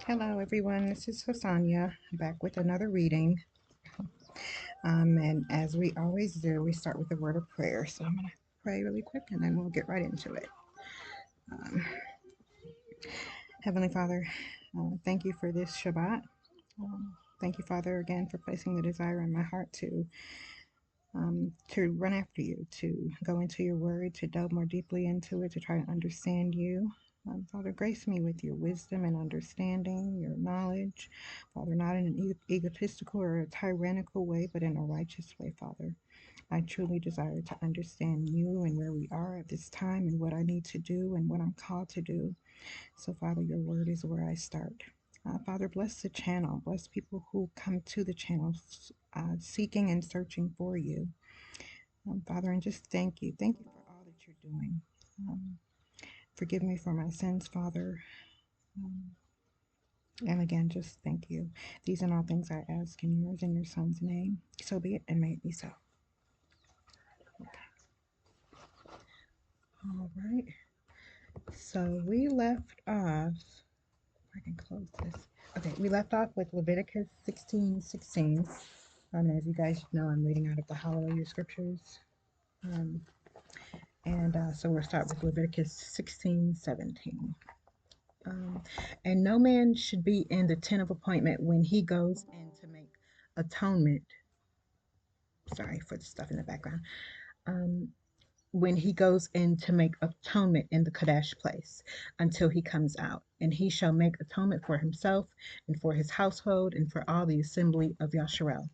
Hello, everyone. This is Hasanya back with another reading. And as we always do, we start with a word of prayer. So I'm going to pray really quick and then we'll get right into it. Um, Heavenly Father, thank you for this Shabbat. Thank you, Father, again for placing the desire in my heart to run after you, to go into your word, to delve more deeply into it, to try to understand you. Father, grace me with your wisdom and understanding, your knowledge. Father, not in an egotistical or a tyrannical way, but in a righteous way, Father. I truly desire to understand you and where we are at this time and what I need to do and what I'm called to do. So, Father, your word is where I start. Father, bless the channel. Bless people who come to the channel seeking and searching for you. Father, and just thank you. Thank you for all that you're doing. Forgive me for my sins, Father. And again, just thank you. These are all things I ask in yours and your son's name. So be it, and may it be so. Okay. All right. So we left off. I can close this. Okay, we left off with Leviticus 16:16. As you guys know, I'm reading out of the HalleluYah scriptures. So we'll start with Leviticus 16:17. And no man should be in the tent of appointment when he goes in to make atonement. Sorry for the stuff in the background. When he goes in to make atonement in the Kadesh place until he comes out. And he shall make atonement for himself and for his household and for all the assembly of Yasharel.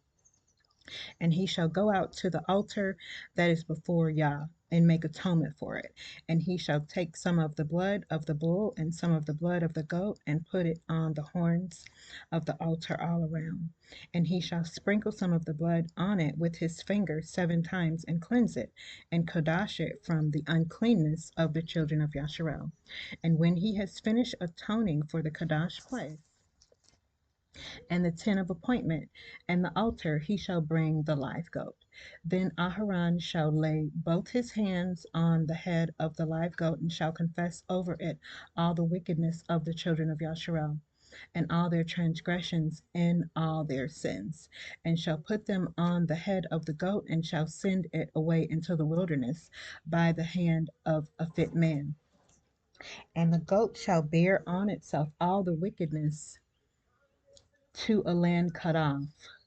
And he shall go out to the altar that is before Yah and make atonement for it. And he shall take some of the blood of the bull and some of the blood of the goat and put it on the horns of the altar all around. And he shall sprinkle some of the blood on it with his finger 7 times and cleanse it and kodash it from the uncleanness of the children of Yasharel. And when he has finished atoning for the Kadosh place, and the tent of appointment, and the altar, he shall bring the live goat. Then Aharon shall lay both his hands on the head of the live goat, and shall confess over it all the wickedness of the children of Yasharel, and all their transgressions and all their sins, and shall put them on the head of the goat, and shall send it away into the wilderness by the hand of a fit man. And the goat shall bear on itself all the wickedness to a land cut off.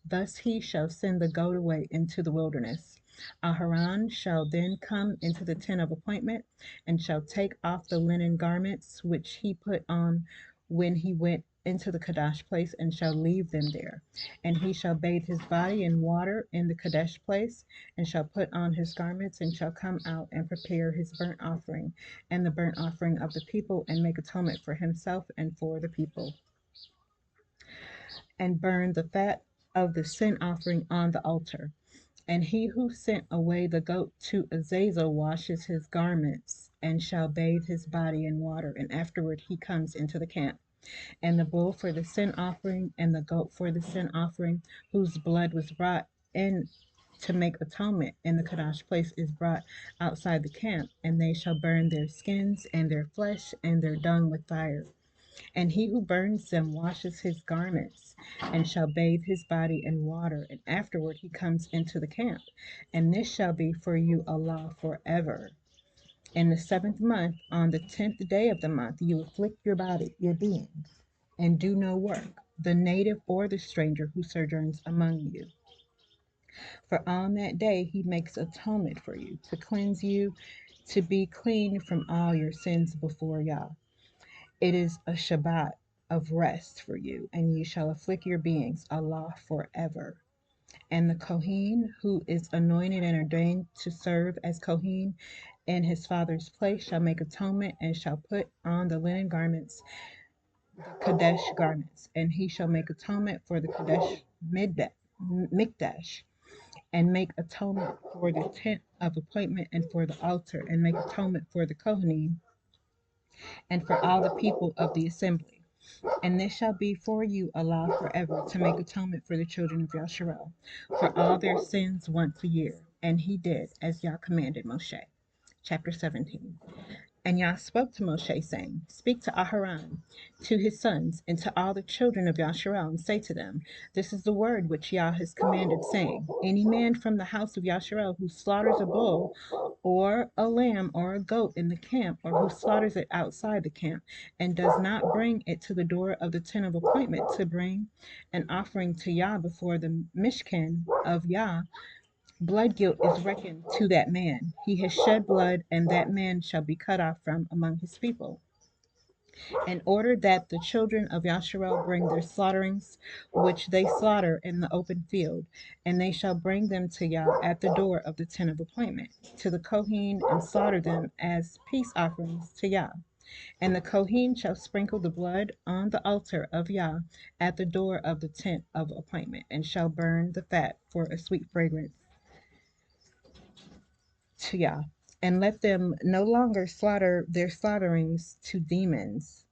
Thus he shall send the goat away into the wilderness. Aharon shall then come into the tent of appointment, and shall take off the linen garments which he put on when he went into the Kadesh place, and shall leave them there. And he shall bathe his body in water in the Kadesh place, and shall put on his garments, and shall come out and prepare his burnt offering and the burnt offering of the people, and make atonement for himself and for the people, and burn the fat of the sin offering on the altar. And he who sent away the goat to Azazel washes his garments, and shall bathe his body in water, and afterward he comes into the camp. And the bull for the sin offering, and the goat for the sin offering, whose blood was brought in to make atonement in the Kadosh place, is brought outside the camp, and they shall burn their skins and their flesh and their dung with fire. And he who burns them washes his garments, and shall bathe his body in water, and afterward he comes into the camp. And this shall be for you a law forever. In the 7th month, on the 10th day of the month, you afflict your body, your beings, and do no work, the native or the stranger who sojourns among you. For on that day he makes atonement for you, to cleanse you, to be clean from all your sins before Yah. It is a Shabbat of rest for you, and you shall afflict your beings, Allah, forever. And the Kohen, who is anointed and ordained to serve as Kohen in his father's place, shall make atonement, and shall put on the linen garments, the Kadesh garments, and he shall make atonement for the Kadesh Mikdash, and make atonement for the tent of appointment and for the altar, and make atonement for the Kohanim and for all the people of the assembly. And this shall be for you a law forever, to make atonement for the children of Yasharel for all their sins once a year. And he did as Yah commanded Moshe. Chapter 17. And Yah spoke to Moshe, saying, Speak to Aharon, to his sons, and to all the children of Yasharal, and say to them, This is the word which Yah has commanded, saying, Any man from the house of Yasharal who slaughters a bull, or a lamb, or a goat in the camp, or who slaughters it outside the camp, and does not bring it to the door of the tent of appointment to bring an offering to Yah before the Mishkan of Yah, blood guilt is reckoned to that man. He has shed blood, and that man shall be cut off from among his people. In order that the children of Yasharel bring their slaughterings, which they slaughter in the open field, and they shall bring them to Yah at the door of the tent of appointment, to the Kohen, and slaughter them as peace offerings to Yah. And the Kohen shall sprinkle the blood on the altar of Yah at the door of the tent of appointment, and shall burn the fat for a sweet fragrance to Yah. And let them no longer slaughter their slaughterings to demons,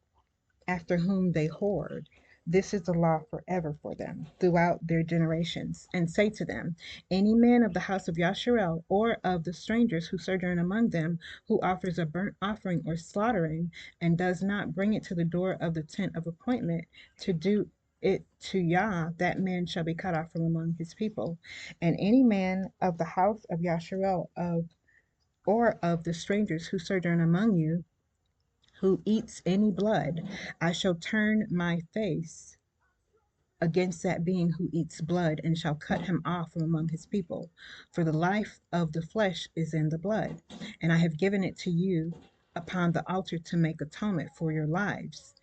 after whom they hoard. This is the law forever for them throughout their generations. And say to them, Any man of the house of Yasharel, or of the strangers who sojourn among them, who offers a burnt offering or slaughtering, and does not bring it to the door of the tent of appointment to do it to Yah, that man shall be cut off from among his people. And any man of the house of Yasharel, or of the strangers who sojourn among you, who eats any blood, I shall turn my face against that being who eats blood, and shall cut him off from among his people. For the life of the flesh is in the blood, and I have given it to you upon the altar to make atonement for your lives.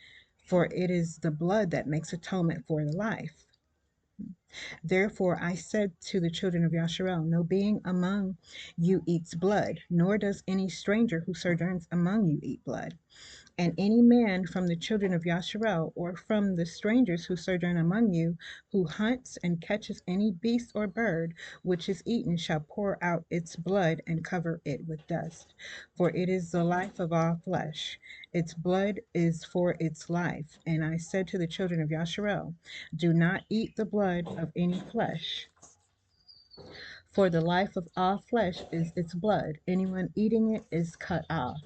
For it is the blood that makes atonement for the life. Therefore I said to the children of Yasharel, No being among you eats blood, nor does any stranger who sojourns among you eat blood. And any man from the children of Yasharel, or from the strangers who sojourn among you, who hunts and catches any beast or bird which is eaten, shall pour out its blood and cover it with dust. For it is the life of all flesh. Its blood is for its life. And I said to the children of Yasharel, Do not eat the blood of any flesh. For the life of all flesh is its blood. Anyone eating it is cut off.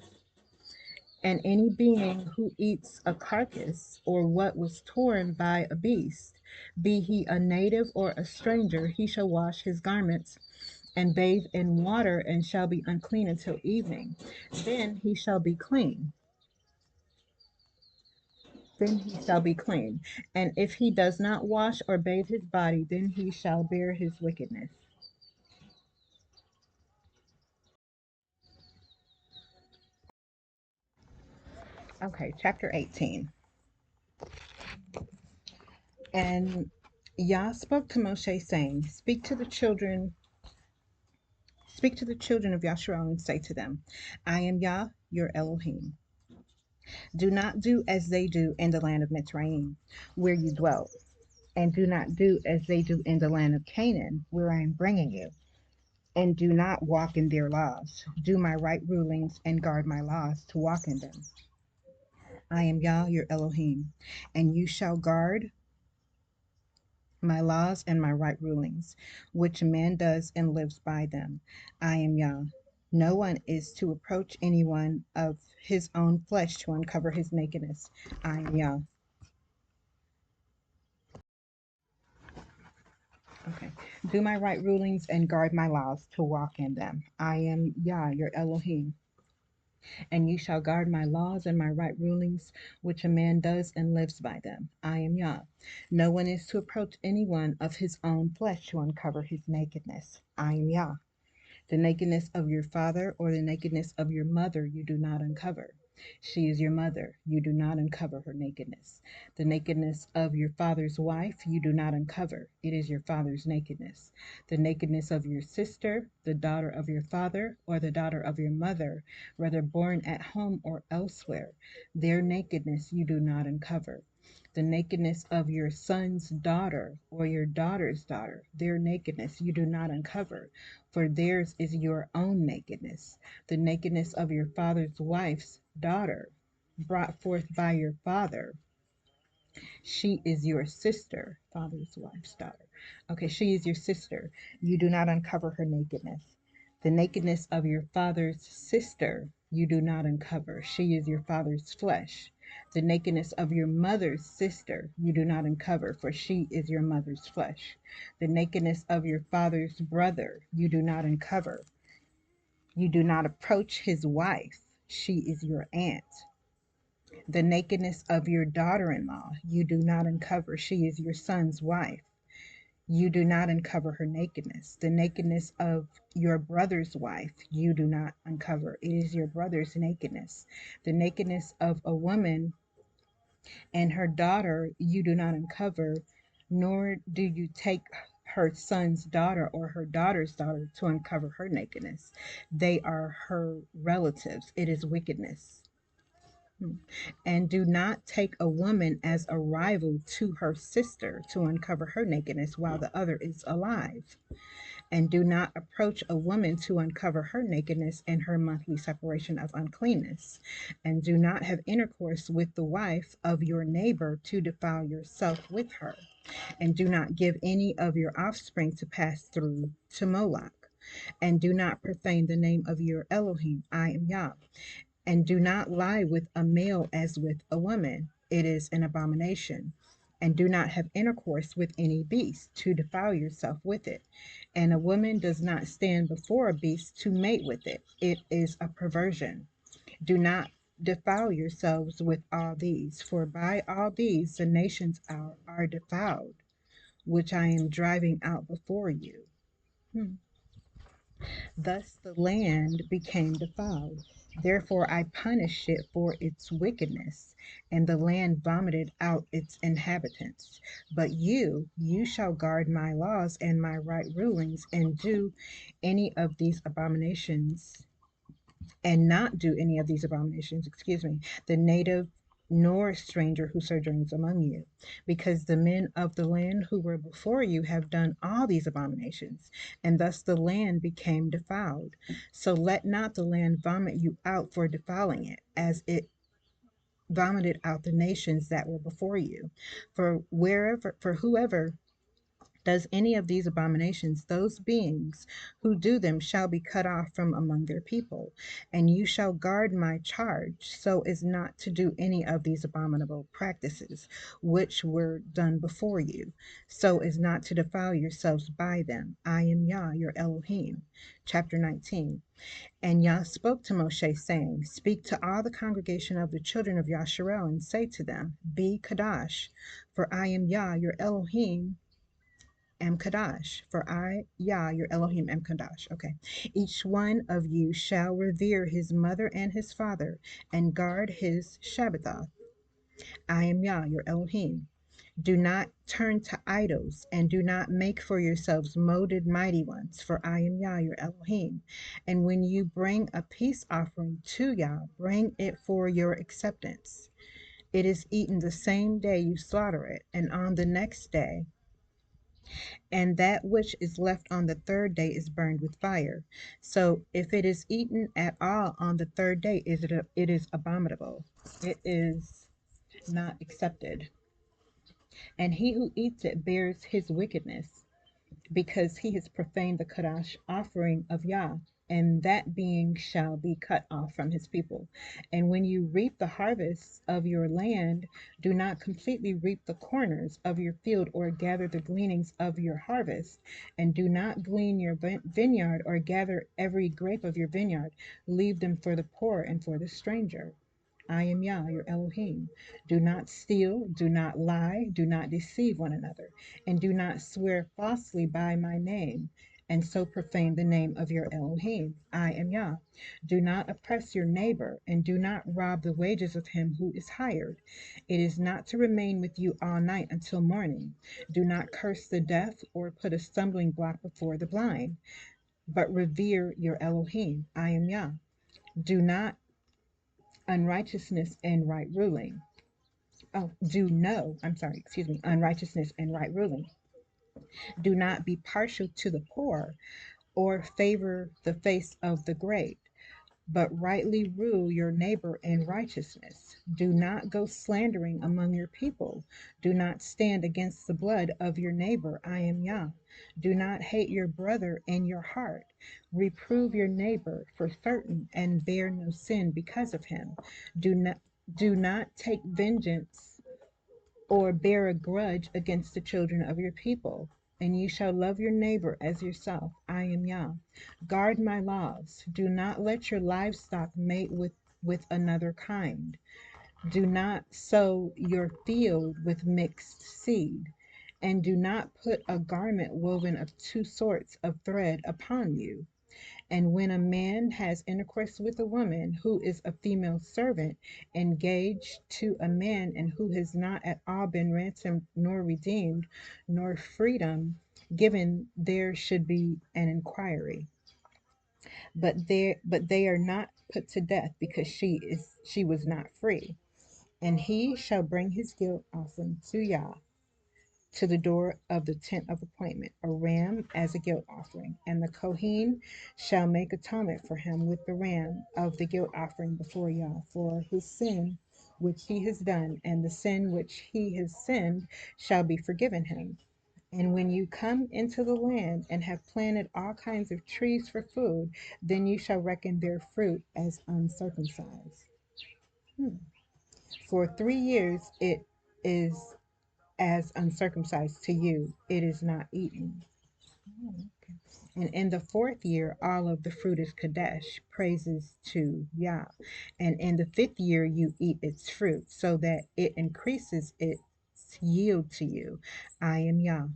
And any being who eats a carcass, or what was torn by a beast, be he a native or a stranger, he shall wash his garments and bathe in water, and shall be unclean until evening. Then he shall be clean. Then he shall be clean. And if he does not wash or bathe his body, then he shall bear his wickedness. Okay, chapter 18. And Yah spoke to Moshe, saying, Speak to the children of Yasharal, and say to them, I am Yah, your Elohim. Do not do as they do in the land of Mitzrayim, where you dwelt, and do not do as they do in the land of Canaan, where I am bringing you, and do not walk in their laws. Do my right rulings and guard my laws to walk in them. I am Yah, your Elohim, and you shall guard my laws and my right rulings, which a man does and lives by them. I am Yah. No one is to approach anyone of his own flesh to uncover his nakedness. I am Yah. Okay. Do my right rulings and guard my laws to walk in them. I am Yah, your Elohim. And you shall guard my laws and my right rulings, which a man does and lives by them. I am Yah. No one is to approach anyone of his own flesh to uncover his nakedness. I am Yah. The nakedness of your father or the nakedness of your mother you do not uncover. She is your mother. You do not uncover her nakedness. The nakedness of your father's wife you do not uncover. It is your father's nakedness. The nakedness of your sister, the daughter of your father, or the daughter of your mother, whether born at home or elsewhere, their nakedness you do not uncover. The nakedness of your son's daughter or your daughter's daughter, their nakedness you do not uncover, for theirs is your own nakedness. The nakedness of your father's wife's daughter, brought forth by your father, she is your sister, father's wife's daughter. Okay, she is your sister. You do not uncover her nakedness. The nakedness of your father's sister, you do not uncover. She is your father's flesh. The nakedness of your mother's sister you do not uncover, for she is your mother's flesh. The nakedness of your father's brother you do not uncover. You do not approach his wife. She is your aunt. The nakedness of your daughter in law you do not uncover. She is your son's wife. You do not uncover her nakedness. The nakedness of your brother's wife you do not uncover. It is your brother's nakedness. The nakedness of a woman and her daughter you do not uncover, nor do you take her son's daughter or her daughter's daughter to uncover her nakedness. They are her relatives. It is wickedness. And do not take a woman as a rival to her sister to uncover her nakedness while the other is alive. And do not approach a woman to uncover her nakedness in her monthly separation of uncleanness. And do not have intercourse with the wife of your neighbor to defile yourself with her. And do not give any of your offspring to pass through to Moloch. And do not profane the name of your Elohim. I am Yah. And do not lie with a male as with a woman. It is an abomination. And do not have intercourse with any beast to defile yourself with it. And a woman does not stand before a beast to mate with it. It is a perversion. Do not defile yourselves with all these, for by all these the nations are defiled, which I am driving out before you. Thus the land became defiled. Therefore I punished it for its wickedness, and the land vomited out its inhabitants. But you shall guard my laws and my right rulings, and do any of these abominations and not do any of these abominations, the native nor stranger who sojourns among you, because the men of the land who were before you have done all these abominations, and thus the land became defiled. So let not the land vomit you out for defiling it, as it vomited out the nations that were before you. For whoever does any of these abominations, those beings who do them shall be cut off from among their people. And you shall guard my charge, so as not to do any of these abominable practices which were done before you, so as not to defile yourselves by them. I am Yah, your Elohim. Chapter 19. And Yah spoke to Moshe, saying, Speak to all the congregation of the children of Yasharel, and say to them, Be Kadash, for I am Yah, your Elohim, am Kadash, for I, Yah, your Elohim, am Kadash. Okay. Each one of you shall revere his mother and his father, and guard his Shabbath. I am Yah, your Elohim. Do not turn to idols, and do not make for yourselves molded mighty ones, for I am Yah, your Elohim. And when you bring a peace offering to Yah, bring it for your acceptance. It is eaten the same day you slaughter it, and on the next day, and that which is left on the third day is burned with fire. So if it is eaten at all on the third day, it is abominable. It is not accepted. And he who eats it bears his wickedness, because he has profaned the Kadash offering of Yah, and that being shall be cut off from his people. And when you reap the harvests of your land, do not completely reap the corners of your field or gather the gleanings of your harvest, and do not glean your vineyard or gather every grape of your vineyard. Leave them for the poor and for the stranger. I am Yah, your Elohim. Do not steal, do not lie, do not deceive one another, and do not swear falsely by my name, and so profane the name of your Elohim. I am Yah. Do not oppress your neighbor, and do not rob the wages of him who is hired. It is not to remain with you all night until morning. Do not curse the deaf or put a stumbling block before the blind, but revere your Elohim. I am Yah. Do not unrighteousness and right ruling. Unrighteousness and right ruling. Do not be partial to the poor or favor the face of the great, but rightly rule your neighbor in righteousness. Do not go slandering among your people. Do not stand against the blood of your neighbor. I am Yah. Do not hate your brother in your heart. Reprove your neighbor for certain and bear no sin because of him. Do not do not take vengeance or bear a grudge against the children of your people. And you shall love your neighbor as yourself. I am Yah. Guard my laws. Do not let your livestock mate with another kind. Do not sow your field with mixed seed. And do not put a garment woven of two sorts of thread upon you. And when a man has intercourse with a woman who is a female servant engaged to a man and who has not at all been ransomed nor redeemed, nor freedom given, there should be an inquiry. But they are not put to death because she was not free. And he shall bring his guilt offering to Yah to the door of the tent of appointment, a ram as a guilt offering. And the Kohen shall make atonement for him with the ram of the guilt offering before Yah for his sin which he has done, and the sin which he has sinned shall be forgiven him. And when you come into the land and have planted all kinds of trees for food, then you shall reckon their fruit as uncircumcised. For 3 years it is as uncircumcised to you, it is not eaten. Oh, okay. And in the 4th year, all of the fruit is Kadesh, praises to Yah. And in the 5th year, you eat its fruit, so that it increases its yield to you. I am Yah,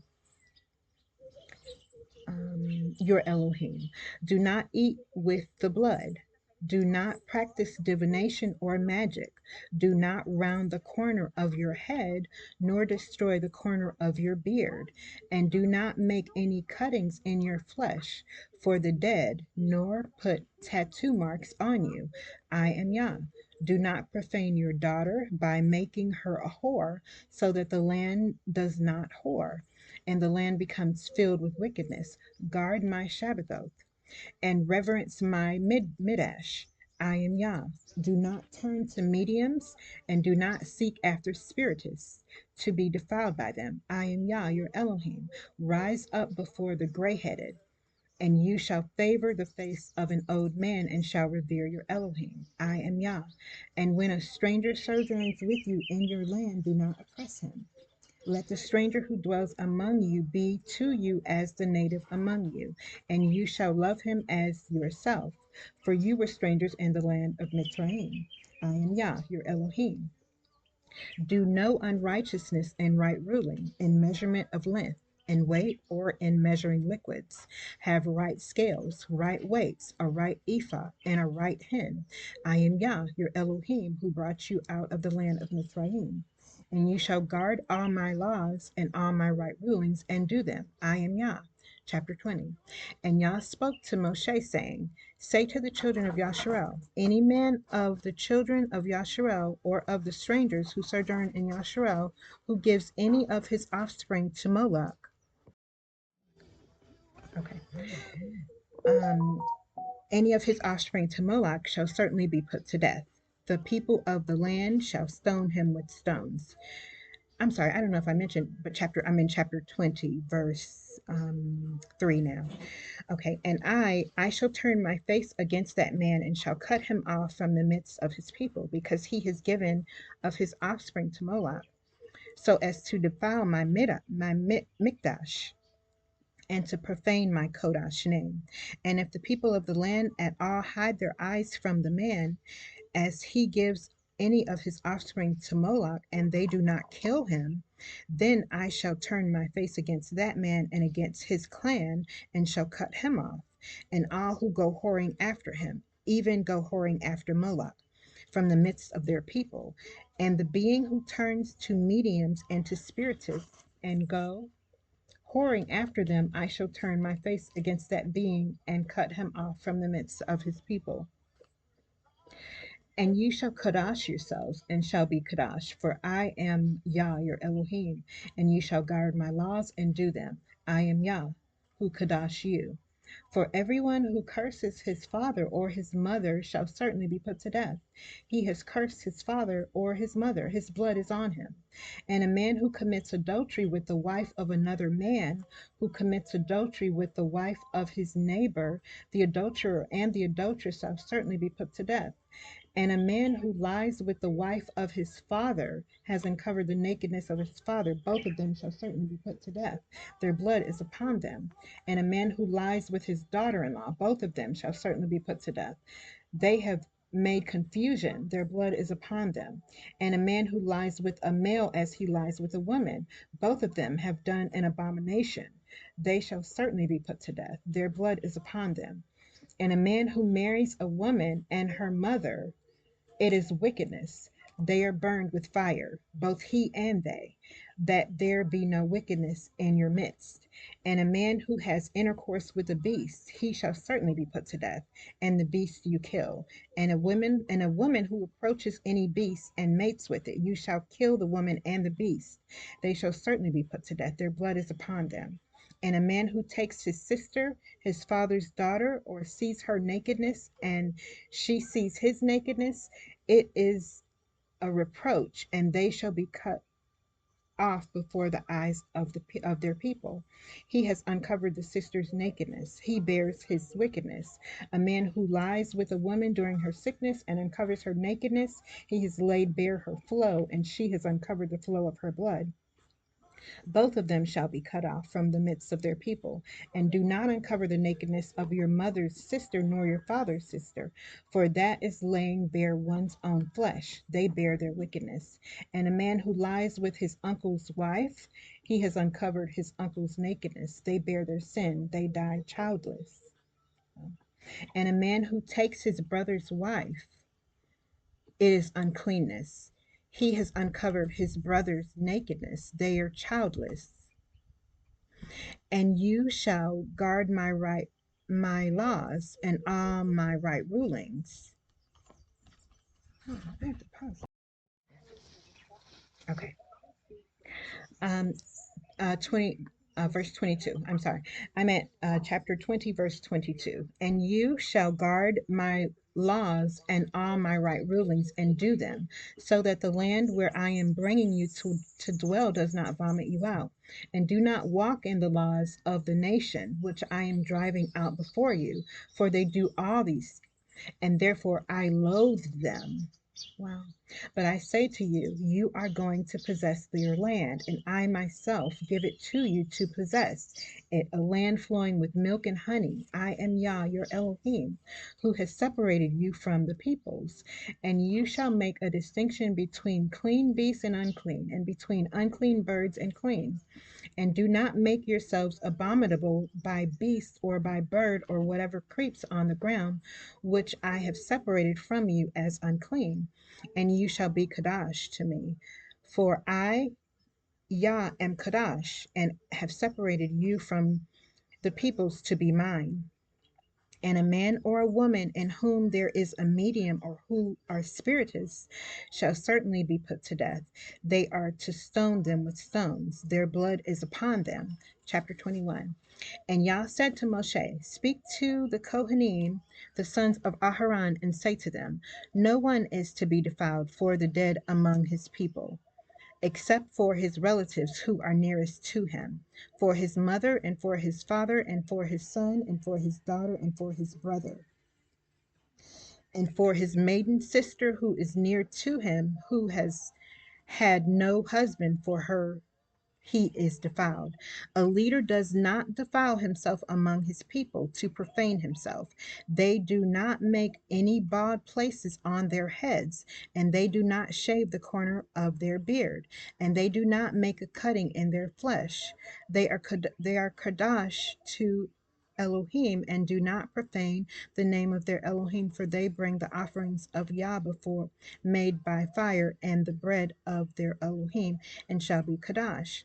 your Elohim. Do not eat with the blood. Do not practice divination or magic. Do not round the corner of your head, nor destroy the corner of your beard. And do not make any cuttings in your flesh for the dead, nor put tattoo marks on you. I am Yah. Do not profane your daughter by making her a whore, so that the land does not whore, and the land becomes filled with wickedness. Guard my Shabbath and reverence my midash. I am Yah. Do not turn to mediums and do not seek after spiritists to be defiled by them. I am Yah, your Elohim. Rise up before the gray headed, and you shall favor the face of an old man and shall revere your Elohim. I am Yah. And when a stranger sojourns with you in your land, do not oppress him. Let the stranger who dwells among you be to you as the native among you, and you shall love him as yourself, for you were strangers in the land of Mitzrayim. I am Yah, your Elohim. Do no unrighteousness in right ruling, in measurement of length, in weight, or in measuring liquids. Have right scales, right weights, a right ephah, and a right hin. I am Yah, your Elohim, who brought you out of the land of Mizraim. And you shall guard all my laws and all my right rulings and do them. I am Yah. Chapter 20. And Yah spoke to Moshe, saying, Say to the children of Yasharel, any man of the children of Yasharel or of the strangers who sojourn in Yasharel who gives any of his offspring to Moloch. Okay. Um, any of his offspring to Moloch shall certainly be put to death. The people of the land shall stone him with stones. I'm sorry, I don't know if I mentioned, but I'm in chapter 20, verse 3 now. Okay, and I shall turn my face against that man and shall cut him off from the midst of his people, because he has given of his offspring to Moloch, so as to defile my mikdash, and to profane my kodash name. And if the people of the land at all hide their eyes from the man, as he gives any of his offspring to Moloch, and they do not kill him, then I shall turn my face against that man and against his clan, and shall cut him off, and all who go whoring after him, even go whoring after Moloch, from the midst of their people. And the being who turns to mediums and to spiritists and go whoring after them, I shall turn my face against that being and cut him off from the midst of his people. And you shall Kadash yourselves, and shall be Kadash, for I am Yah, your Elohim, and you shall guard my laws and do them. I am Yah, who Kadash you. For everyone who curses his father or his mother shall certainly be put to death. He has cursed his father or his mother, his blood is on him. And a man who commits adultery with the wife of another man, who commits adultery with the wife of his neighbor, the adulterer and the adulteress shall certainly be put to death. And a man who lies with the wife of his father has uncovered the nakedness of his father. Both of them shall certainly be put to death. Their blood is upon them. And a man who lies with his daughter in law, both of them shall certainly be put to death. They have made confusion, their blood is upon them. And a man who lies with a male as he lies with a woman, both of them have done an abomination. They shall certainly be put to death. Their blood is upon them. And a man who marries a woman and her mother, it is wickedness. They are burned with fire, both he and they, that there be no wickedness in your midst. And a man who has intercourse with a beast, he shall certainly be put to death, and the beast you kill. And a woman who approaches any beast and mates with it, you shall kill the woman and the beast. They shall certainly be put to death. Their blood is upon them. And a man who takes his sister, his father's daughter, or sees her nakedness, and she sees his nakedness, it is a reproach, and they shall be cut off before the eyes of their people. He has uncovered the sister's nakedness. He bears his wickedness. A man who lies with a woman during her sickness and uncovers her nakedness, he has laid bare her flow, and she has uncovered the flow of her blood. Both of them shall be cut off from the midst of their people. And do not uncover the nakedness of your mother's sister nor your father's sister, for that is laying bare one's own flesh. They bear their wickedness. And a man who lies with his uncle's wife, he has uncovered his uncle's nakedness. They bear their sin. They die childless. And a man who takes his brother's wife, it is uncleanness. He has uncovered his brother's nakedness. They are childless. And you shall guard my laws and all my right rulings. Oh, I have to pause. Okay. Um, 20, verse 22. I'm sorry. I'm at chapter 20, verse 22. And you shall guard my laws and all my right rulings and do them, so that the land where I am bringing you to dwell does not vomit you out. And do not walk in the laws of the nation which I am driving out before you, for they do all these, and therefore I loathe them. Wow. But I say to you, you are going to possess your land, and I myself give it to you to possess it, a land flowing with milk and honey. I am Yah, your Elohim, who has separated you from the peoples. And you shall make a distinction between clean beasts and unclean, and between unclean birds and clean. And do not make yourselves abominable by beast or by bird or whatever creeps on the ground, which I have separated from you as unclean. And you shall be Kadash to me. For I, Yah, am Kadash, and have separated you from the peoples to be mine. And a man or a woman in whom there is a medium or who are spiritists shall certainly be put to death. They are to stone them with stones. Their blood is upon them. Chapter 21. And Yah said to Moshe, speak to the Kohanim, the sons of Aharon, and say to them, no one is to be defiled for the dead among his people, except for his relatives who are nearest to him, for his mother, and for his father, and for his son, and for his daughter, and for his brother, and for his maiden sister who is near to him, who has had no husband, for her he is defiled. A leader does not defile himself among his people to profane himself. They do not make any bald places on their heads, and they do not shave the corner of their beard, and they do not make a cutting in their flesh. They are Kadash to Elohim, and do not profane the name of their Elohim, for they bring the offerings of Yah before made by fire, and the bread of their Elohim, and shall be Kadash.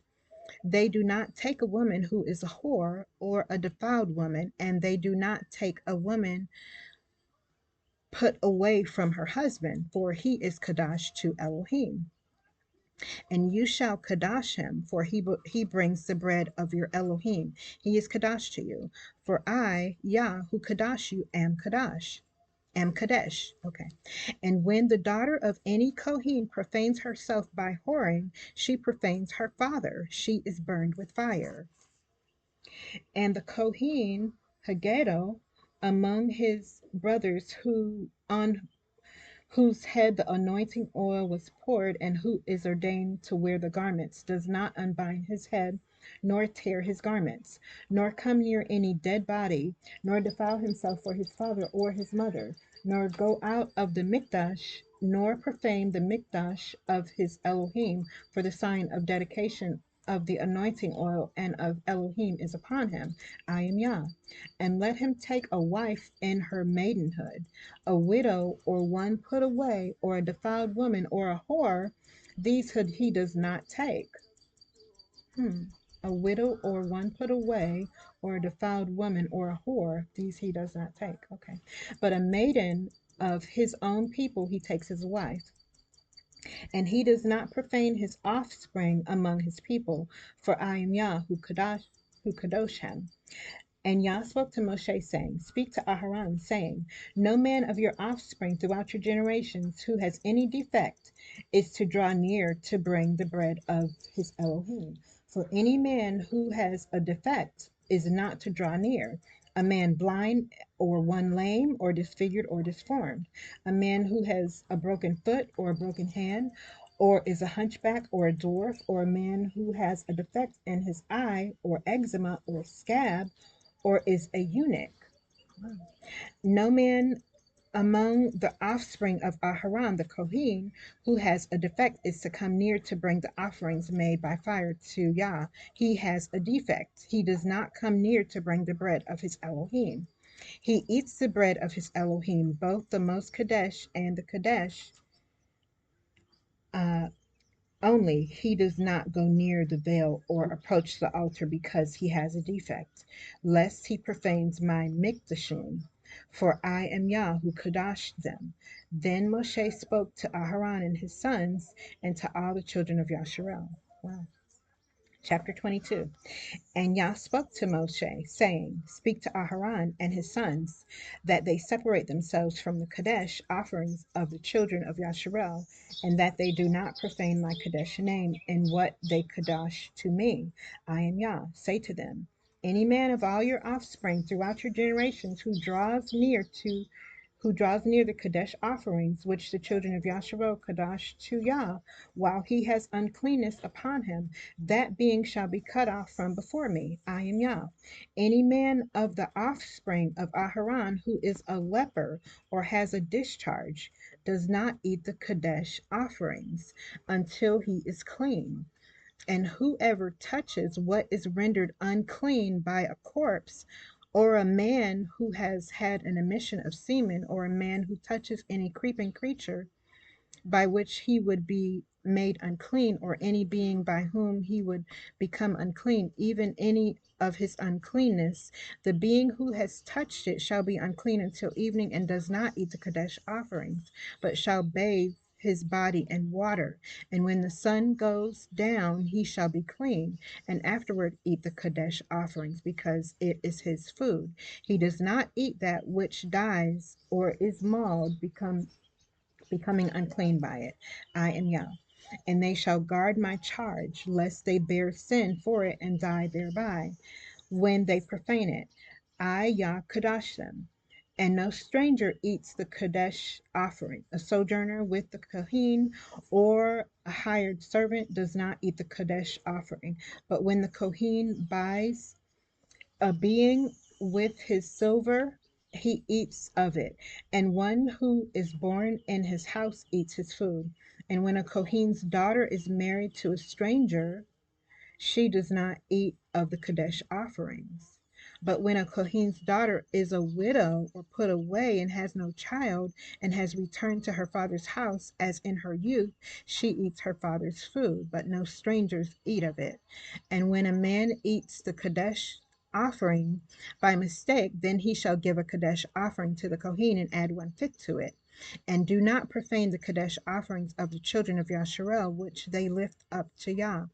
They do not take a woman who is a whore or a defiled woman, and they do not take a woman put away from her husband, for he is Kadash to Elohim. And you shall kadosh him, for he brings the bread of your Elohim. He is kadosh to you. For I, Yah, who kadosh you, am kadosh. Am kadesh. Okay. And when the daughter of any Kohen profanes herself by whoring, she profanes her father. She is burned with fire. And the Kohen, Haggadah, among his brothers who on whose head the anointing oil was poured, and who is ordained to wear the garments, does not unbind his head, nor tear his garments, nor come near any dead body, nor defile himself for his father or his mother, nor go out of the mikdash, nor profane the mikdash of his Elohim, for the sign of dedication of the anointing oil and of Elohim is upon him. I am Yah. And let him take a wife in her maidenhood, a widow, or one put away, or a defiled woman, or a whore, these he does not take. A widow, or one put away, or a defiled woman, or a whore, these he does not take. Okay. But a maiden of his own people he takes as wife. And he does not profane his offspring among his people, for I am Yah who kadosh him. And Yah spoke to Moshe, saying, Speak to Aharon, saying, No man of your offspring throughout your generations who has any defect is to draw near to bring the bread of his Elohim. For any man who has a defect is not to draw near. A man blind, or one lame, or disfigured, or disformed. A man who has a broken foot, or a broken hand, or is a hunchback, or a dwarf, or a man who has a defect in his eye, or eczema, or scab, or is a eunuch. No man among the offspring of Aharon the Kohen who has a defect is to come near to bring the offerings made by fire to Yah. He has a defect. He does not come near to bring the bread of his Elohim. He eats the bread of his Elohim, both the most Kadesh and the Kadesh, uh, only he does not go near the veil or approach the altar because he has a defect, lest he profanes my mikdashim. For I am Yah who kadosh them. Then Moshe spoke to Aharon and his sons and to all the children of Yasharel. Wow. Chapter 22. And Yah spoke to Moshe, saying, Speak to Aharon and his sons, that they separate themselves from the Kadesh offerings of the children of Yasharel, and that they do not profane my Kadesh name in what they Kadosh to me. I am Yah. Say to them, Any man of all your offspring throughout your generations who draws near the Kadesh offerings, which the children of Yasharel Kadosh to Yah, while he has uncleanness upon him, that being shall be cut off from before me. I am Yah. Any man of the offspring of Aharon who is a leper or has a discharge does not eat the Kadesh offerings until he is clean. And whoever touches what is rendered unclean by a corpse, or a man who has had an emission of semen, or a man who touches any creeping creature, by which he would be made unclean, or any being by whom he would become unclean, even any of his uncleanness, the being who has touched it shall be unclean until evening, and does not eat the Kadesh offerings, but shall bathe his body in water. And when the sun goes down, he shall be clean, and afterward eat the Kadesh offerings, because it is his food. He does not eat that which dies or is mauled, becoming unclean by it. I am Yah. And they shall guard my charge, lest they bear sin for it and die thereby, when they profane it. I, Yah, kadosh them. And no stranger eats the Kadesh offering. A sojourner with the Kohen or a hired servant does not eat the Kadesh offering. But when the Kohen buys a being with his silver, he eats of it, and one who is born in his house eats his food. And when a Kohen's daughter is married to a stranger, she does not eat of the Kadesh offerings. But when a Kohen's daughter is a widow or put away and has no child and has returned to her father's house as in her youth, she eats her father's food, but no strangers eat of it. And when a man eats the Kadesh offering by mistake, then he shall give a Kadesh offering to the Kohen and add 1/5 to it. And do not profane the Kadesh offerings of the children of Yasharel, which they lift up to Yah,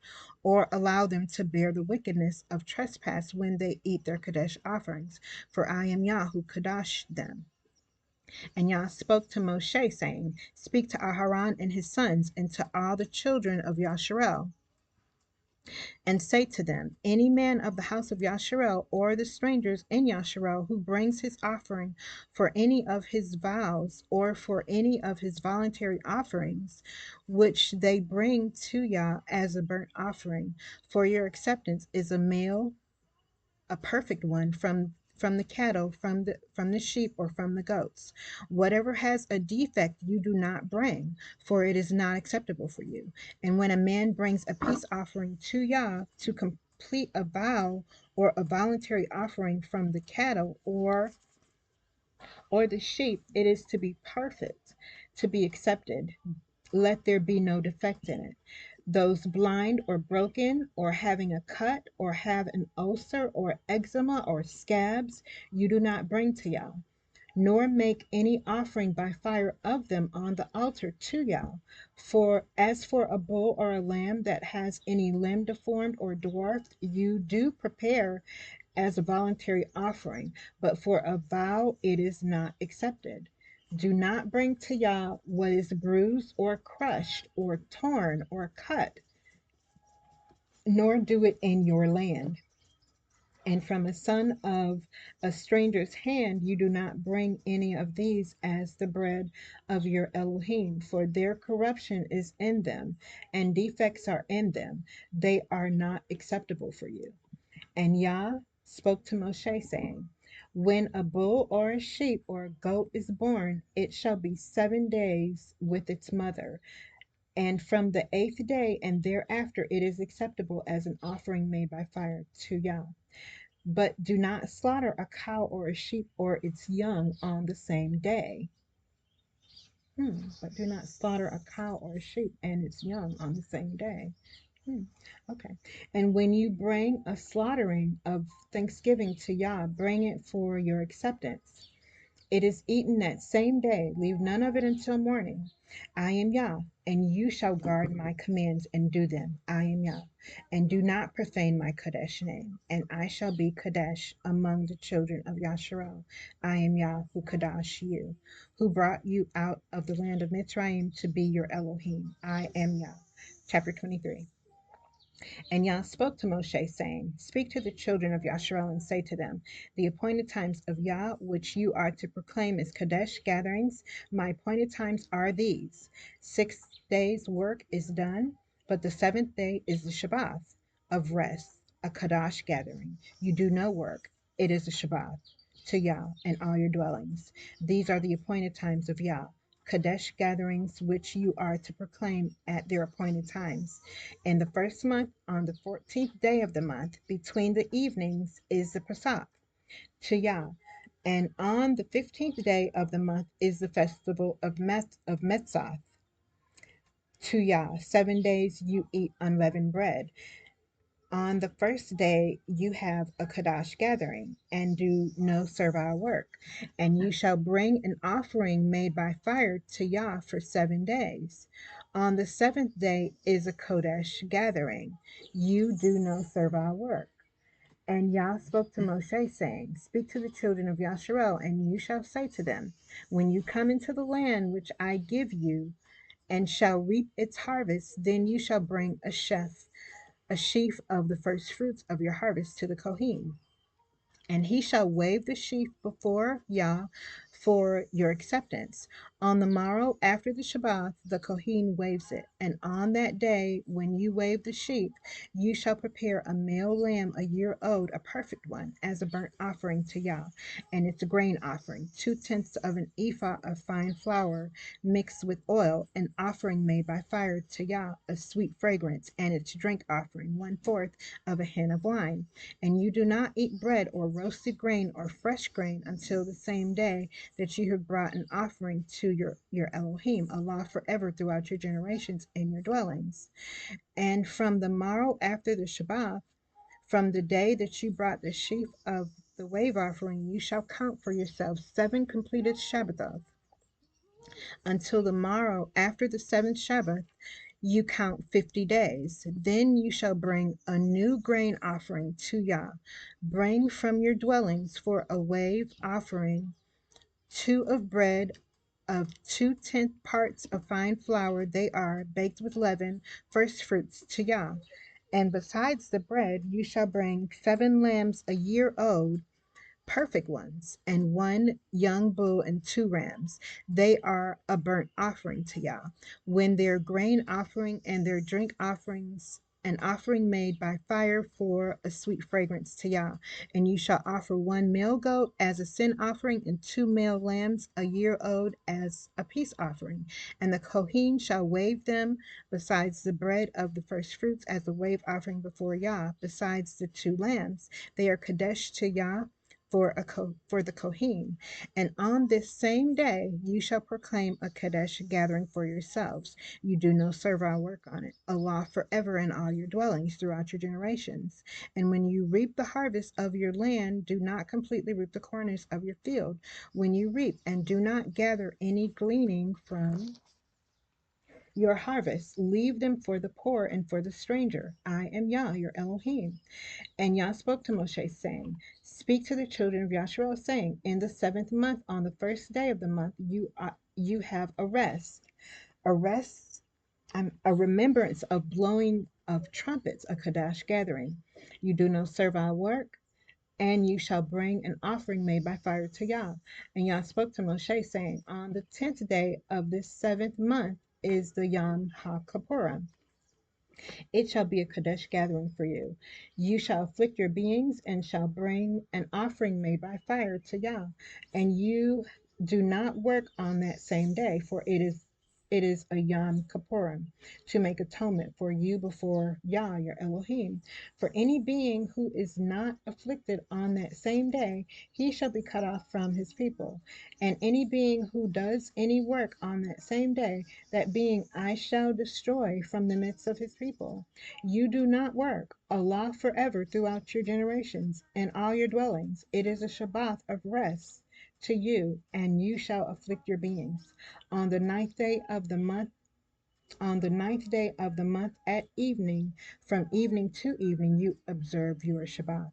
or allow them to bear the wickedness of trespass when they eat their Kadesh offerings. For I am Yah who Kadosh them. And Yah spoke to Moshe, saying, Speak to Aharon and his sons, and to all the children of Yasharel, and say to them, Any man of the house of Yasharel, or the strangers in Yasharel, who brings his offering for any of his vows, or for any of his voluntary offerings, which they bring to Yah as a burnt offering, for your acceptance is a male, a perfect one from the cattle, from the sheep, or from the goats. Whatever has a defect you do not bring, for it is not acceptable for you. And when a man brings a peace offering to Yah to complete a vow, or a voluntary offering from the cattle or the sheep, it is to be perfect, to be accepted. Let there be no defect in it. Those blind or broken, or having a cut, or have an ulcer, or eczema, or scabs, you do not bring to Yah, nor make any offering by fire of them on the altar to Yah. For as for a bull or a lamb that has any limb deformed or dwarfed, you do prepare as a voluntary offering, but for a vow it is not accepted. Do not bring to Yah what is bruised, or crushed, or torn, or cut, nor do it in your land. And from a son of a stranger's hand you do not bring any of these as the bread of your Elohim, for their corruption is in them, and defects are in them. They are not acceptable for you. And Yah spoke to Moshe, saying, When a bull or a sheep or a goat is born, it shall be 7 days with its mother. And from the 8th day and thereafter it is acceptable as an offering made by fire to Yah. But do not slaughter a cow or a sheep or its young on the same day. But do not slaughter a cow or a sheep and its young on the same day. Okay. And when you bring a slaughtering of thanksgiving to Yah, bring it for your acceptance. It is eaten that same day. Leave none of it until morning. I am Yah, and you shall guard my commands and do them. I am Yah. And do not profane my Kadesh name. And I shall be Kadesh among the children of Yasharel. I am Yah who Kadosh you, who brought you out of the land of Mitzrayim to be your Elohim. I am Yah. Chapter 23. And Yah spoke to Moshe, saying, Speak to the children of Yasharel, and say to them, The appointed times of Yah, which you are to proclaim as Kadesh gatherings, my appointed times are these. 6 days' work is done, but the 7th day is the Shabbat of rest, a Kadesh gathering. You do no work. It is a Shabbat to Yah and all your dwellings. These are the appointed times of Yah, Kadesh gatherings, which you are to proclaim at their appointed times. In the first month, on the 14th day of the month, between the evenings, is the Pesach to Yah. And on the 15th day of the month is the festival of Metzath to Yah. 7 days you eat unleavened bread. On the first day you have a Kadash gathering, and do no servile work. And you shall bring an offering made by fire to Yah for 7 days. On the 7th day is a Kodesh gathering. You do no servile work. And Yah spoke to Moshe, saying, Speak to the children of Yasharel, and you shall say to them, When you come into the land which I give you, and shall reap its harvest, then you shall bring a sheaf of the first fruits of your harvest to the Kohen, and he shall wave the sheaf before Yah for your acceptance. On the morrow after the Shabbat, the Kohen waves it, and on that day when you wave the sheaf, you shall prepare a male lamb a year old, a perfect one, as a burnt offering to Yah, and its grain offering, 2/10 of an ephah of fine flour mixed with oil, an offering made by fire to Yah, a sweet fragrance, and its drink offering, 1/4 of a hin of wine. And you do not eat bread or roasted grain or fresh grain until the same day that you have brought an offering to your Elohim, a law forever throughout your generations in your dwellings. And from the morrow after the Shabbat, from the day that you brought the sheaf of the wave offering, you shall count for yourselves 7 completed Shabbaths. Until the morrow after the seventh Shabbath, you count 50 days. Then you shall bring a new grain offering to Yah. Bring from your dwellings for a wave offering 2 of bread of 2/10 parts of fine flour. They are baked with leaven, first fruits to Yah. And besides the bread, you shall bring 7 lambs a year old, perfect ones, and 1 young bull and 2 rams. They are a burnt offering to Yah. When their grain offering and their drink offerings, an offering made by fire for a sweet fragrance to Yah. And you shall offer 1 male goat as a sin offering, and 2 male lambs a year old as a peace offering. And the Kohen shall wave them besides the bread of the first fruits as a wave offering before Yah, besides the 2 lambs. They are Kadesh to Yah for the Kohen. And on this same day you shall proclaim a Kadesh gathering for yourselves. You do no servile work on it, a law forever in all your dwellings throughout your generations. And when you reap the harvest of your land, do not completely reap the corners of your field. When you reap, and do not gather any gleaning from your harvest, leave them for the poor and for the stranger. I am Yah, your Elohim. And Yah spoke to Moshe, saying, Speak to the children of Yasharel, saying, In the 7th month, on the first day of the month, you have a rest, a remembrance of blowing of trumpets, a Kadash gathering. You do no servile work, and you shall bring an offering made by fire to Yah. And Yah spoke to Moshe, saying, On the 10th day of this 7th month is the Yom HaKippurim. It shall be a Kadesh gathering for you. You shall afflict your beings, and shall bring an offering made by fire to Yah. And you do not work on that same day, for it is a Yom Kippurim, to make atonement for you before Yah, your Elohim. For any being who is not afflicted on that same day, he shall be cut off from his people. And any being who does any work on that same day, that being I shall destroy from the midst of his people. You do not work, a law forever throughout your generations, in all your dwellings. It is a Shabbat of rest to you, and you shall afflict your beings. On the 9th day of the month, at evening, from evening to evening, you observe your Shabbat.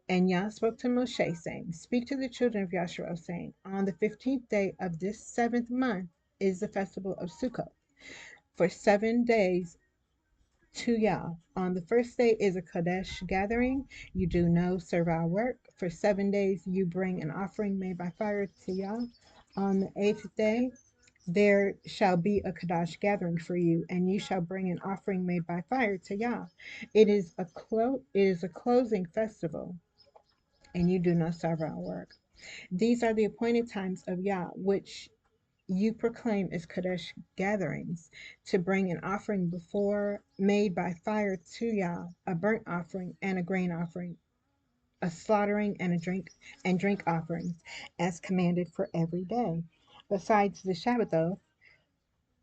And Yah spoke to Moshe, saying, Speak to the children of Yasharel, saying, On the 15th day of this 7th month is the festival of Sukkot. For 7 days to Yah. On the first day is a Kodesh gathering. You do no servile work. For 7 days you bring an offering made by fire to Yah. On the 8th day there shall be a Kodesh gathering for you, and you shall bring an offering made by fire to Yah. It is a closing festival, and you do no servile work. These are the appointed times of Yah, which you proclaim as Kadesh gatherings, to bring an offering before made by fire to Yah, a burnt offering and a grain offering, a slaughtering and drink offerings, as commanded for every day. Besides the Shabbath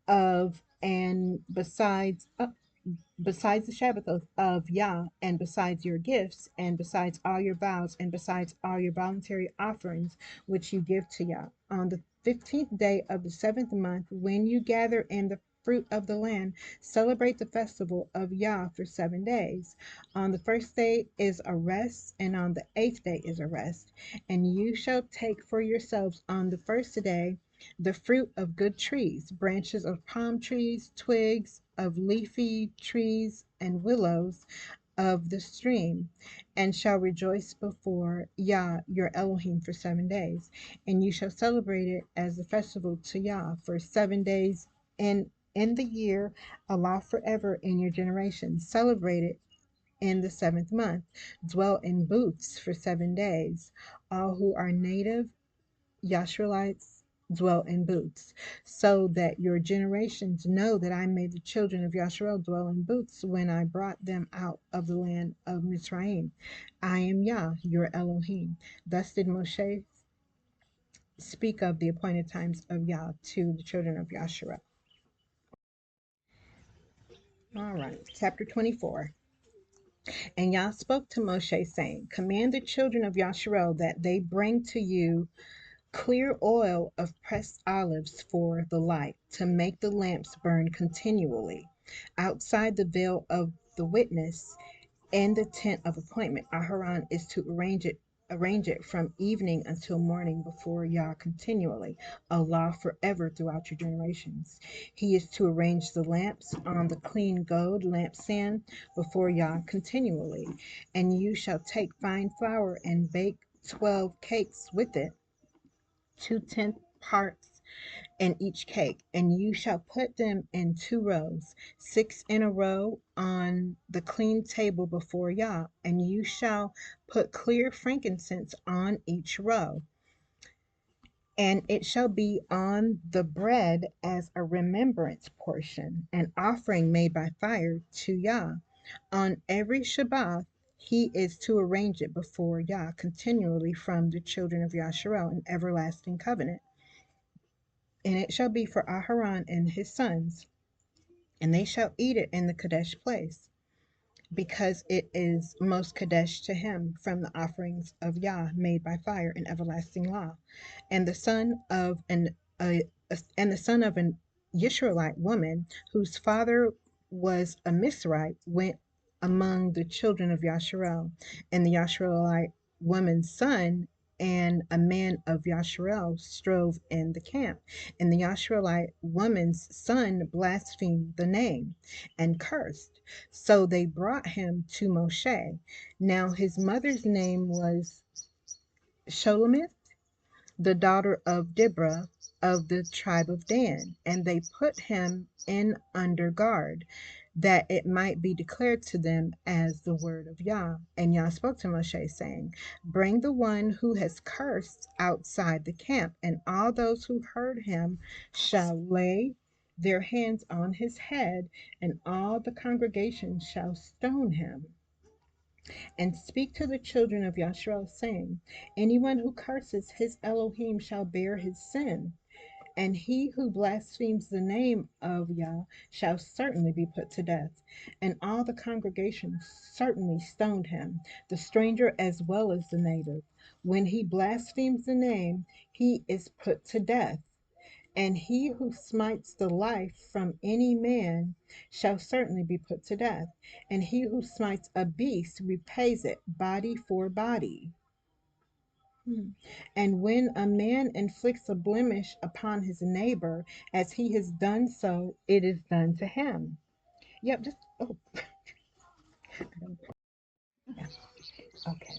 of and besides the Shabbath of Yah, and besides your gifts, and besides all your vows, and besides all your voluntary offerings which you give to Yah. On the 15th day of the 7th month, when you gather in the fruit of the land, celebrate the festival of Yah for 7 days. On the first day is a rest, and on the 8th day is a rest. And you shall take for yourselves on the first day the fruit of good trees, branches of palm trees, twigs of leafy trees, and willows of the stream, and shall rejoice before Yah your Elohim for 7 days. And you shall celebrate it as a festival to Yah for 7 days in the year, a law forever in your generations. Celebrate it in the 7th month. Dwell in booths for 7 days. All who are native Yashreelites dwell in booths, so that your generations know that I made the children of Yasharel dwell in booths when I brought them out of the land of Mizraim. I am Yah, your Elohim. Thus did Moshe speak of the appointed times of Yah to the children of Yasharel. All right, chapter 24. And Yah spoke to Moshe, saying, Command the children of Yasharel that they bring to you clear oil of pressed olives for the light, to make the lamps burn continually. Outside the veil of the witness and the tent of appointment, Aharon is to arrange it from evening until morning before Yah continually, a law forever throughout your generations. He is to arrange the lamps on the clean gold lampstand before Yah continually. And you shall take fine flour and bake 12 cakes with it, 2/10 parts in each cake, and you shall put them in 2 rows, 6 in a row on the clean table before Yah, and you shall put clear frankincense on each row, and it shall be on the bread as a remembrance portion, an offering made by fire to Yah. On every Shabbat he is to arrange it before Yah continually from the children of Yasharel, an everlasting covenant. And it shall be for Aharon and his sons, and they shall eat it in the Kadesh place, because it is most Kadesh to him from the offerings of Yah made by fire in everlasting law. And the son of an Yisraelite woman, whose father was a Mizraite, went among the children of Yasharel, and the Yasharelite woman's son and a man of Yasharel strove in the camp, and the Yasharelite woman's son blasphemed the name and cursed. So they brought him to Moshe. Now his mother's name was Sholomith, the daughter of Deborah of the tribe of Dan, and they put him in under guard, that it might be declared to them as the word of Yah. And Yah spoke to Moshe, saying, bring the one who has cursed outside the camp, and all those who heard him shall lay their hands on his head, and all the congregation shall stone him. And speak to the children of Yasharel, saying, anyone who curses his Elohim shall bear his sin, and he who blasphemes the name of Yah shall certainly be put to death. And all the congregation certainly stoned him, the stranger as well as the native. When he blasphemes the name, he is put to death. And he who smites the life from any man shall certainly be put to death. And he who smites a beast repays it body for body. And when a man inflicts a blemish upon his neighbor, as he has done so, it is done to him. Yep, just, oh, yeah, okay.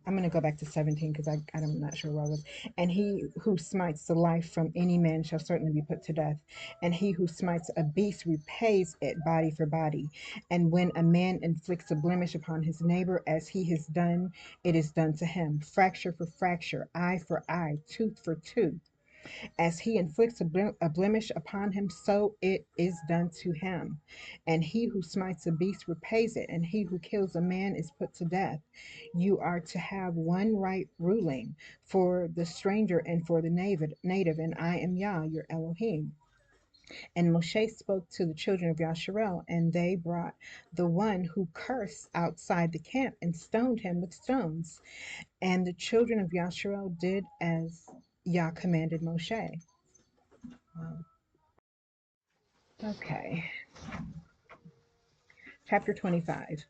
I'm going to go back to 17 because I'm not sure where I was. And he who smites the life from any man shall certainly be put to death. And he who smites a beast repays it body for body. And when a man inflicts a blemish upon his neighbor, as he has done, it is done to him. Fracture for fracture, eye for eye, tooth for tooth. As he inflicts a blemish upon him, so it is done to him. And he who smites a beast repays it, and he who kills a man is put to death. You are to have one right ruling for the stranger and for the native, and I am Yah, your Elohim. And Moshe spoke to the children of Yasharel, and they brought the one who cursed outside the camp and stoned him with stones. And the children of Yasharel did as Yah commanded Moshe. Okay, chapter 25.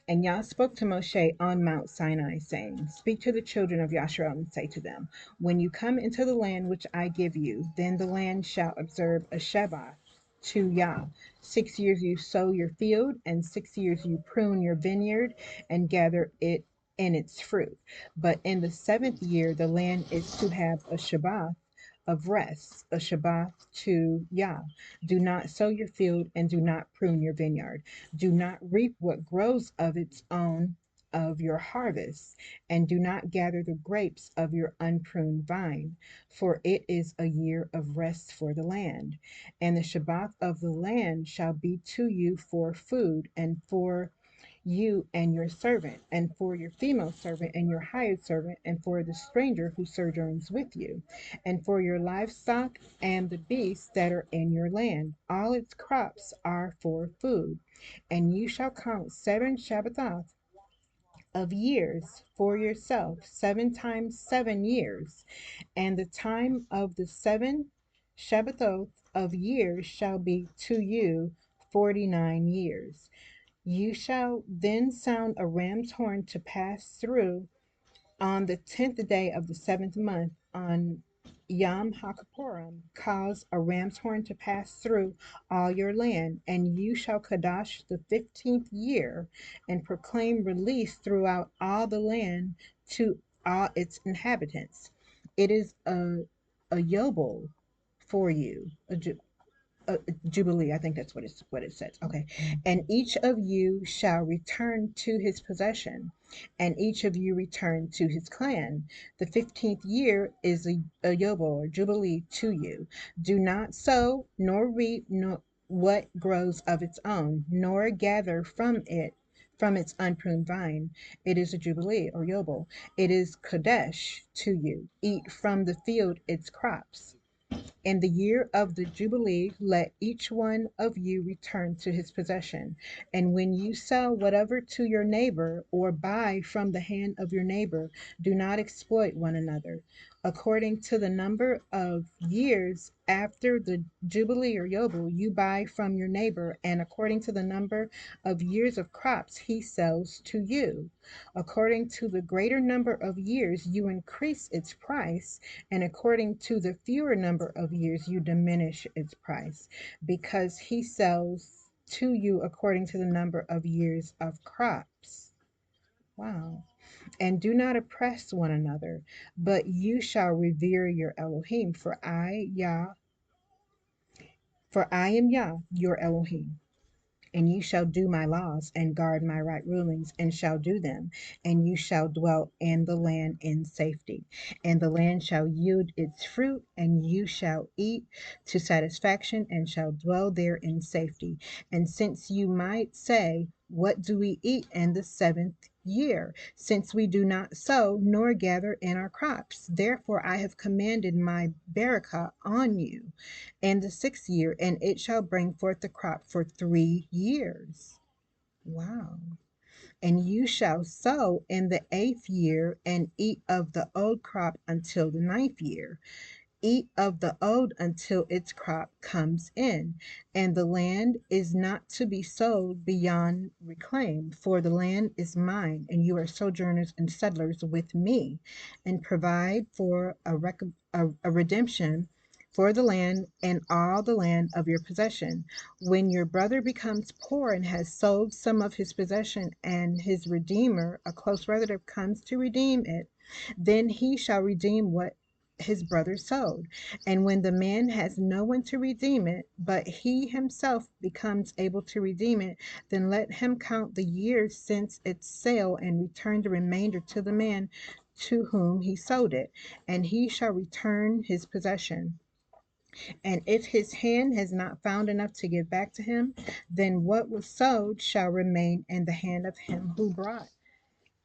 And Yah spoke to Moshe on Mount Sinai, saying, speak to the children of Yasharel and say to them, when you come into the land which I give you, then the land shall observe a Shabbat to Yah. 6 years you sow your field, and 6 years you prune your vineyard and gather it in its fruit. But in the seventh year the land is to have a Shabbat of rest, a Shabbat to Yah. Do not sow your field and do not prune your vineyard. Do not reap what grows of its own of your harvest, and do not gather the grapes of your unpruned vine, for it is a year of rest for the land. And the Shabbat of the land shall be to you for food, and for you and your servant, and for your female servant and your hired servant, and for the stranger who sojourns with you, and for your livestock and the beasts that are in your land. All its crops are for food. And you shall count 7 Shabbaths of years for yourself, 7 times 7 years. And the time of the 7 Shabbaths of years shall be to you 49 years. You shall then sound a ram's horn to pass through on the 10th day of the 7th month, on Yom HaKippurim, cause a ram's horn to pass through all your land, and you shall Kadash the 15th year, and proclaim release throughout all the land to all its inhabitants. It is a Yobel for you, Jubilee. I think that's what it says. Okay. And each of you shall return to his possession, and each of you return to his clan. The 15th year is a Yobel or Jubilee to you. Do not sow nor reap nor what grows of its own, nor gather from its unpruned vine. It is a Jubilee or Yobel. It is Kodesh to you. Eat from the field its crops. In the year of the Jubilee, let each one of you return to his possession. And when you sell whatever to your neighbor, or buy from the hand of your neighbor, do not exploit one another. According to the number of years after the Jubilee or Yobel, you buy from your neighbor, and according to the number of years of crops he sells to you. According to the greater number of years, you increase its price, and according to the fewer number of years, you diminish its price, because he sells to you according to the number of years of crops. Wow. And do not oppress one another, but you shall revere your Elohim, for I am Yah, your Elohim. And you shall do my laws, and guard my right rulings, and shall do them, and you shall dwell in the land in safety. And the land shall yield its fruit, and you shall eat to satisfaction, and shall dwell there in safety. And since you might say, what do we eat in the 7th year, since we do not sow nor gather in our crops? Therefore I have commanded my barakah on you in the 6th year, and it shall bring forth the crop for 3 years. Wow. And you shall sow in the 8th year, and eat of the old crop until the 9th year. Eat of the old until its crop comes in, and the land is not to be sold beyond reclaim, for the land is mine, and you are sojourners and settlers with me, and provide for a redemption for the land and all the land of your possession. When your brother becomes poor and has sold some of his possession, and his redeemer, a close relative, comes to redeem it, then he shall redeem what his brother sold. And when the man has no one to redeem it, but he himself becomes able to redeem it, then let him count the years since its sale, and return the remainder to the man to whom he sold it, and he shall return his possession. And if his hand has not found enough to give back to him, then what was sold shall remain in the hand of him who brought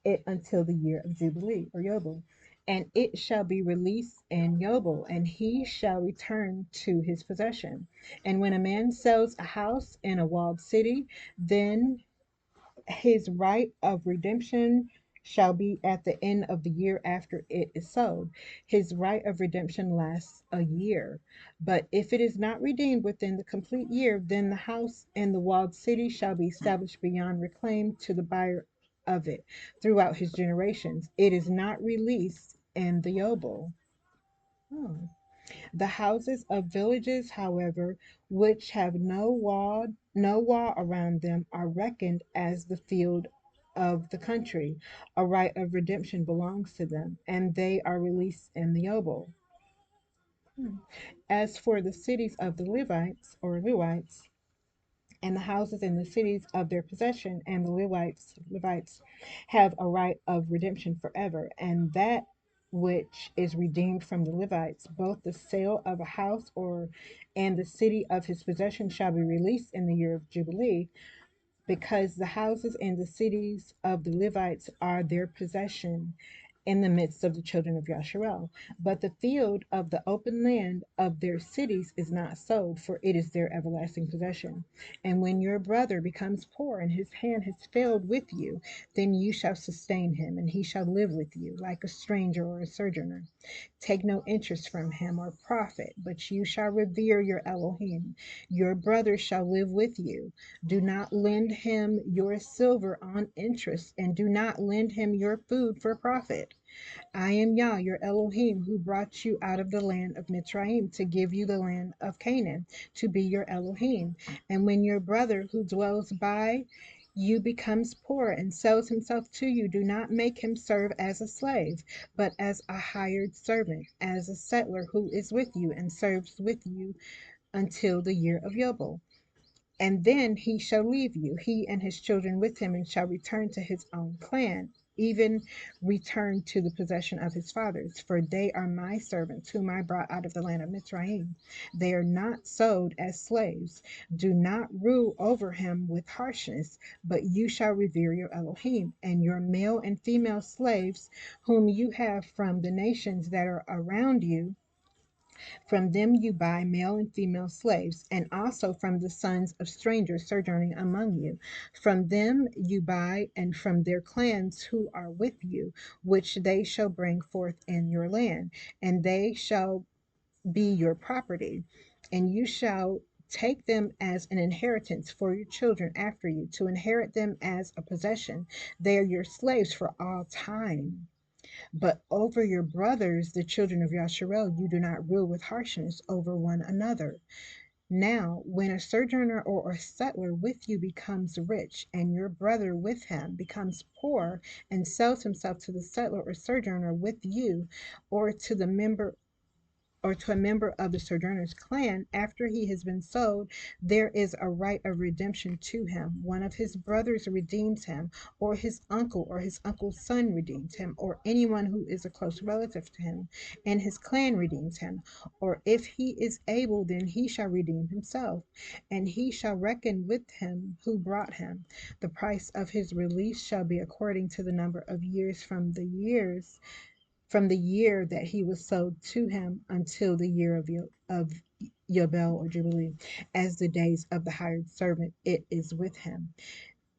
it until the year of Jubilee or Yobel. And it shall be released in Yobel, and he shall return to his possession. And when a man sells a house in a walled city, then his right of redemption shall be at the end of the year after it is sold. His right of redemption lasts a year. But if it is not redeemed within the complete year, then the house in the walled city shall be established beyond reclaim to the buyer of it throughout his generations. It is not released in the Yobel. Hmm. The houses of villages, however, which have no wall around them, are reckoned as the field of the country. A right of redemption belongs to them, and they are released in the Yobel. Hmm. As for the cities of the Levites, and the houses in the cities of their possession, and the Levites have a right of redemption forever, and that which is redeemed from the Levites, both the sale of a house or and the city of his possession, shall be released in the year of Jubilee, because the houses and the cities of the Levites are their possession, in the midst of the children of Yasharel. But the field of the open land of their cities is not sowed, for it is their everlasting possession. And when your brother becomes poor and his hand has failed with you, then you shall sustain him, and he shall live with you like a stranger or a sojourner. Take no interest from him or profit, but you shall revere your Elohim. Your brother shall live with you. Do not lend him your silver on interest, and do not lend him your food for profit. I am Yah, your Elohim, who brought you out of the land of Mitzrayim to give you the land of Canaan to be your Elohim. And when your brother who dwells by you becomes poor and sells himself to you, do not make him serve as a slave, but as a hired servant, as a settler who is with you and serves with you until the year of Yobel. And then he shall leave you, he and his children with him, and shall return to his own clan, even return to the possession of his fathers. For they are my servants, whom I brought out of the land of Mitzrayim. They are not sold as slaves. Do not rule over him with harshness, but you shall revere your Elohim, and your male and female slaves, whom you have from the nations that are around you, from them you buy male and female slaves, and also from the sons of strangers sojourning among you. From them you buy, and from their clans who are with you, which they shall bring forth in your land, and they shall be your property. And you shall take them as an inheritance for your children after you, to inherit them as a possession. They are your slaves for all time. But over your brothers, the children of Yasharel, you do not rule with harshness over one another. Now, when a sojourner or a settler with you becomes rich, and your brother with him becomes poor and sells himself to the settler or sojourner with you, or to the member or to a member of the sojourner's clan, after he has been sold, there is a right of redemption to him. One of his brothers redeems him, or his uncle's son redeems him, or anyone who is a close relative to him, and his clan redeems him. Or if he is able, then he shall redeem himself, and he shall reckon with him who brought him. The price of his release shall be according to the number of years from the year that he was sold to him until the year of Yobel or Jubilee, as the days of the hired servant it is with him.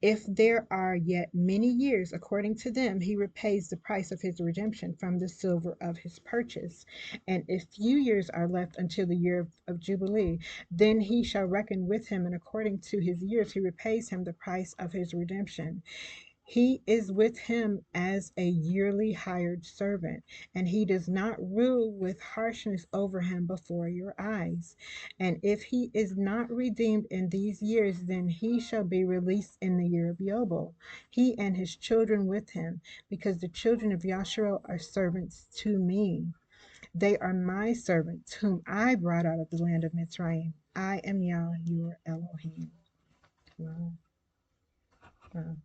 If there are yet many years, according to them, he repays the price of his redemption from the silver of his purchase. And if few years are left until the year of Jubilee, then he shall reckon with him, and according to his years he repays him the price of his redemption. He is with him as a yearly hired servant, and he does not rule with harshness over him before your eyes. And if he is not redeemed in these years, then he shall be released in the year of Yobel, he and his children with him, because the children of Yasharel are servants to me. They are my servants, whom I brought out of the land of Mitzrayim. I am Yah, your Elohim. Wow. Wow.